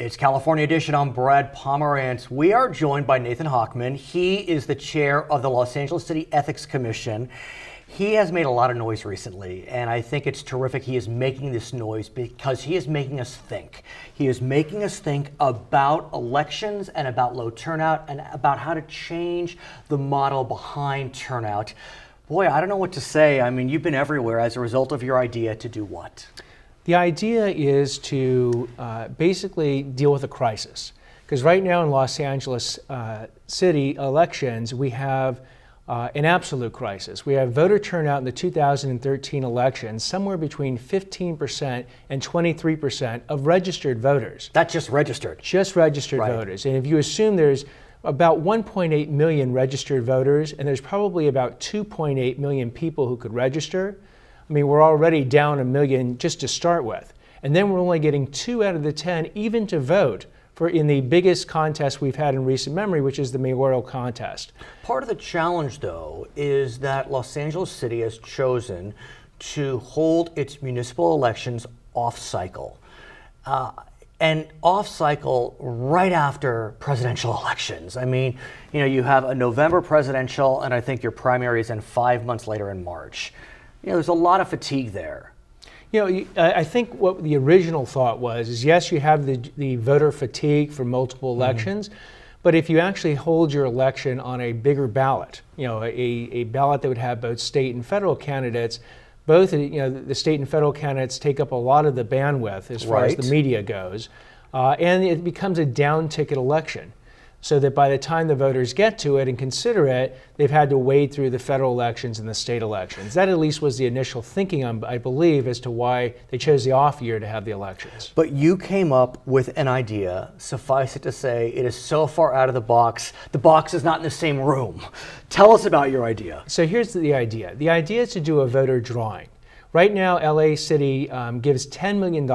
It's California Edition. I'm Brad Pomerance. We are joined by Nathan Hochman. He is the chair of the Los Angeles City Ethics Commission. He has made a lot of noise recently, and I think it's terrific he is making this noise because he is making us think. He is making us think about elections and about low turnout and about how to change the model behind turnout. Boy, I don't know what to say. I mean, you've been everywhere as a result of your idea to do what? The idea is to basically deal with a crisis. Because right now in Los Angeles City elections, we have an absolute crisis. We have voter turnout in the 2013 elections, somewhere between 15% and 23% of registered voters. That's just registered? Just registered voters. And if you assume there's about 1.8 million registered voters, and there's probably about 2.8 million people who could register, I mean, we're already down 1 million just to start with. And then we're only getting 2 out of the 10 even to vote for in the biggest contest we've had in recent memory, which is the mayoral contest. Part of the challenge, though, is that Los Angeles City has chosen to hold its municipal elections off-cycle. And off-cycle right after presidential elections. I mean, you know, you have a November presidential, and I think your primary is in 5 months later in March. You know, there's a lot of fatigue there. You know, I think what the original thought was is, yes, you have the voter fatigue for multiple elections, but if you actually hold your election on a bigger ballot, you know, a ballot that would have both state and federal candidates, both, you know, the state and federal candidates take up a lot of the bandwidth as far as the media goes, and it becomes a down-ticket election. So that by the time the voters get to it and consider it, they've had to wade through the federal elections and the state elections. That at least was the initial thinking, I believe, as to why they chose the off year to have the elections. But you came up with an idea, suffice it to say, it is so far out of the box is not in the same room. Tell us about your idea. So here's the idea. The idea is to do a voter drawing. Right now, LA City gives $10 million,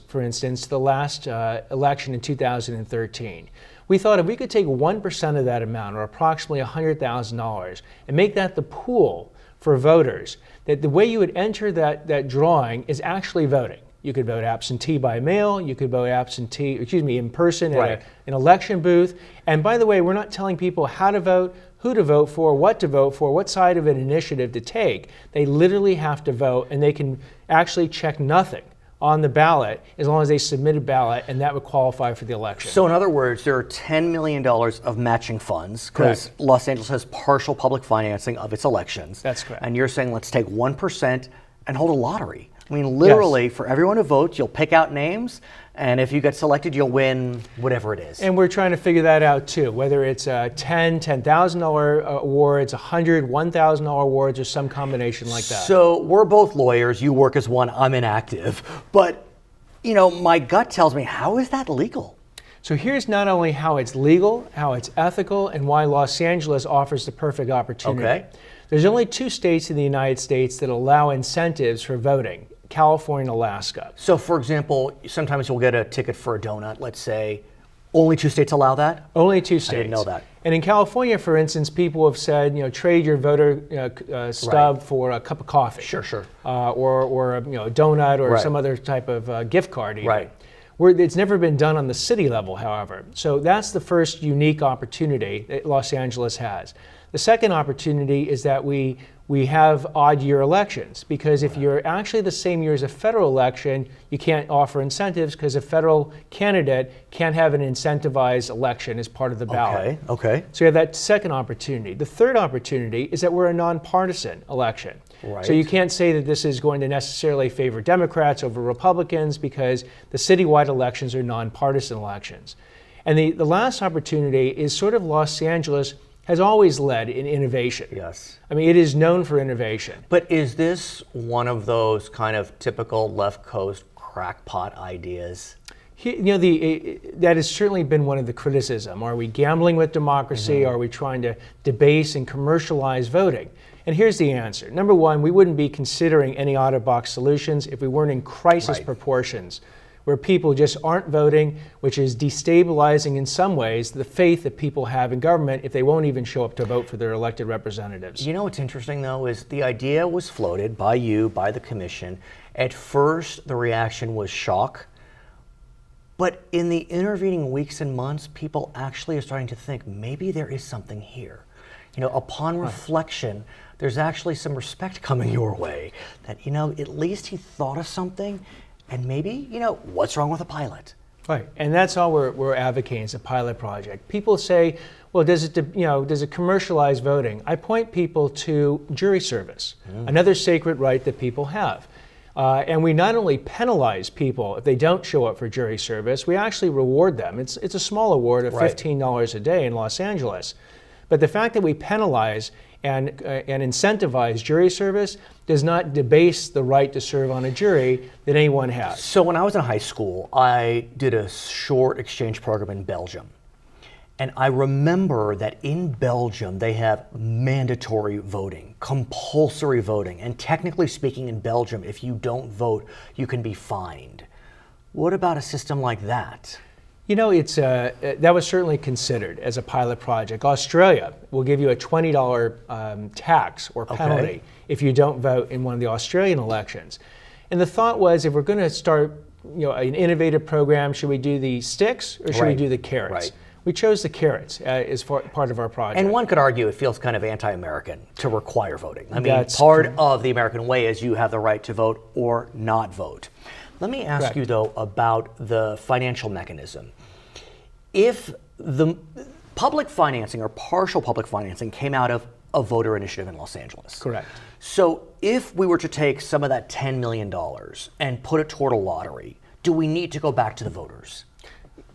for instance, to the last election in 2013. We thought if we could take 1% of that amount, or approximately $100,000, and make that the pool for voters, that the way you would enter that drawing is actually voting. You could vote absentee by mail, you could vote in person at an election booth. And by the way, we're not telling people how to vote, who to vote for, what side of an initiative to take. They literally have to vote, and they can actually check nothing on the ballot as long as they submit a ballot, and that would qualify for the election. So in other words, there are $10 million of matching funds because Los Angeles has partial public financing of its elections. That's correct. And you're saying let's take 1% and hold a lottery. I mean, literally, for everyone who votes, you'll pick out names, and if you get selected, you'll win whatever it is. And we're trying to figure that out too, whether it's $10,000 awards, $101,000 awards, or some combination like that. So we're both lawyers. You work as one. I'm inactive. But, you know, my gut tells me, how is that legal? So here's not only how it's legal, how it's ethical, and why Los Angeles offers the perfect opportunity. Okay. There's only 2 states in the United States that allow incentives for voting, California and Alaska. So, for example, sometimes you'll get a ticket for a donut, let's say. Only 2 states allow that? Only 2 states. I didn't know that. And in California, for instance, people have said, you know, trade your voter stub for a cup of coffee. Sure. Or you know, a donut or some other type of gift card even. It's never been done on the city level, however. So that's the first unique opportunity that Los Angeles has. The second opportunity is that we have odd year elections, because if you're actually the same year as a federal election, you can't offer incentives because a federal candidate can't have an incentivized election as part of the ballot. Okay. So you have that second opportunity. The third opportunity is that we're a nonpartisan election. So you can't say that this is going to necessarily favor Democrats over Republicans, because the citywide elections are nonpartisan elections. And the last opportunity is sort of Los Angeles has always led in innovation. Yes. I mean, it is known for innovation. But is this one of those kind of typical left coast crackpot ideas? You know, that has certainly been one of the criticism. Are we gambling with democracy? Are we trying to debase and commercialize voting? And here's the answer. Number one, we wouldn't be considering any out-of-box solutions if we weren't in crisis proportions, where people just aren't voting, which is destabilizing in some ways the faith that people have in government if they won't even show up to vote for their elected representatives. You know what's interesting, though, is the idea was floated by you, by the commission. At first, the reaction was shock. But in the intervening weeks and months, people actually are starting to think maybe there is something here. Upon reflection, there's actually some respect coming your way that, at least he thought of something, and maybe, what's wrong with a pilot? Right, and that's all we're advocating. It's a pilot project. People say, well, does it commercialize voting? I point people to jury service, another sacred right that people have. And we not only penalize people if they don't show up for jury service, we actually reward them. It's a small award of $15 a day in Los Angeles. But the fact that we penalize and incentivize jury service does not debase the right to serve on a jury that anyone has. So when I was in high school, I did a short exchange program in Belgium. And I remember that in Belgium, they have mandatory voting, compulsory voting. And technically speaking, in Belgium, if you don't vote, you can be fined. What about a system like that? That was certainly considered as a pilot project. Australia will give you a $20 tax or penalty if you don't vote in one of the Australian elections. And the thought was, if we're going to start an innovative program, should we do the sticks or should we do the carrots? Right. We chose the carrots as part of our project. And one could argue it feels kind of anti-American to require voting. I mean, part of the American way is you have the right to vote or not vote. Let me ask you, though, about the financial mechanism. If the public financing or partial public financing came out of a voter initiative in Los Angeles. Correct. So if we were to take some of that $10 million and put it toward a lottery, do we need to go back to the voters?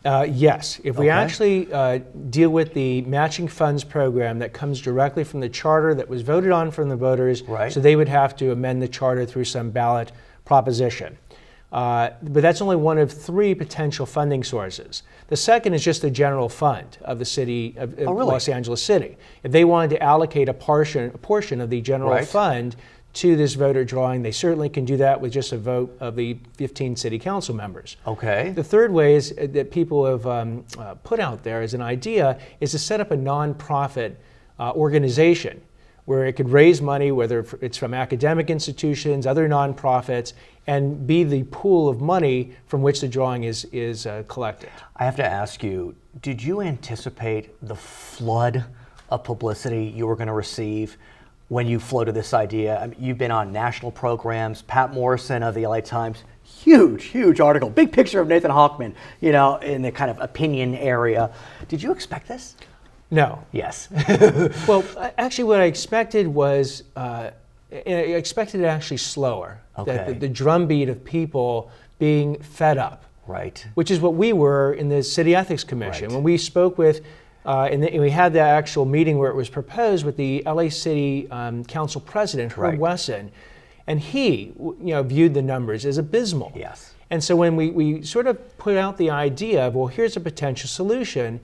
Yes. If we actually deal with the matching funds program that comes directly from the charter that was voted on from the voters, so they would have to amend the charter through some ballot proposition. But that's only one of three potential funding sources. The second is just the general fund of the city of Los Angeles City. If they wanted to allocate a portion of the general fund to this voter drawing, they certainly can do that with just a vote of the 15 city council members. Okay. The third way is that people have put out there as an idea is to set up a nonprofit organization where it could raise money, whether it's from academic institutions, other nonprofits, and be the pool of money from which the drawing is collected. I have to ask you, did you anticipate the flood of publicity you were going to receive when you floated this idea? I mean, you've been on national programs. Pat Morrison of the LA Times, huge article, big picture of Nathan Hochman, in the kind of opinion area. Did you expect this? No. Yes. Well, actually, what I expected was, I expected it actually slower. That the drumbeat of people being fed up. Right. Which is what we were in the City Ethics Commission. Right. When we spoke with, and we had the actual meeting where it was proposed with the LA City Council President, Herb Wesson, and he viewed the numbers as abysmal. Yes. And so when we sort of put out the idea of, well, here's a potential solution,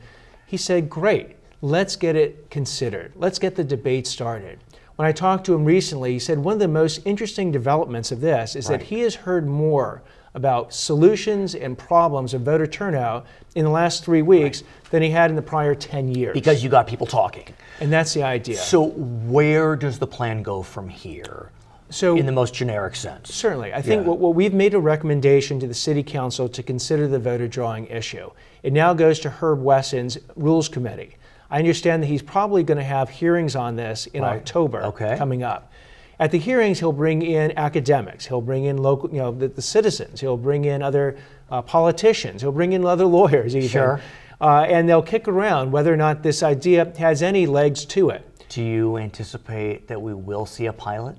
he said, great. Let's get it considered. Let's get the debate started. When I talked to him recently, he said one of the most interesting developments of this is that he has heard more about solutions and problems of voter turnout in the last 3 weeks than he had in the prior 10 years. Because you got people talking. And that's the idea. So where does the plan go from here? So, in the most generic sense. Certainly. I think what we've made a recommendation to the City Council to consider the voter drawing issue. It now goes to Herb Wesson's Rules Committee. I understand that he's probably going to have hearings on this in October coming up. At the hearings, he'll bring in academics. He'll bring in local, the citizens. He'll bring in other politicians. He'll bring in other lawyers even. Sure. And they'll kick around whether or not this idea has any legs to it. Do you anticipate that we will see a pilot?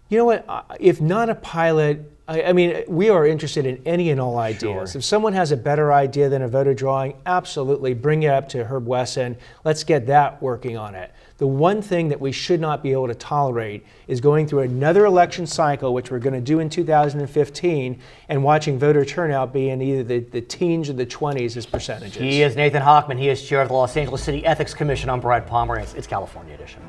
You know what? If not a pilot, I mean, we are interested in any and all ideas. Sure. If someone has a better idea than a voter drawing, absolutely bring it up to Herb Wesson. Let's get that working on it. The one thing that we should not be able to tolerate is going through another election cycle, which we're going to do in 2015, and watching voter turnout be in either the teens or the 20s as percentages. He is Nathan Hochman. He is chair of the Los Angeles City Ethics Commission. I'm Brad Pomerance. It's California Edition.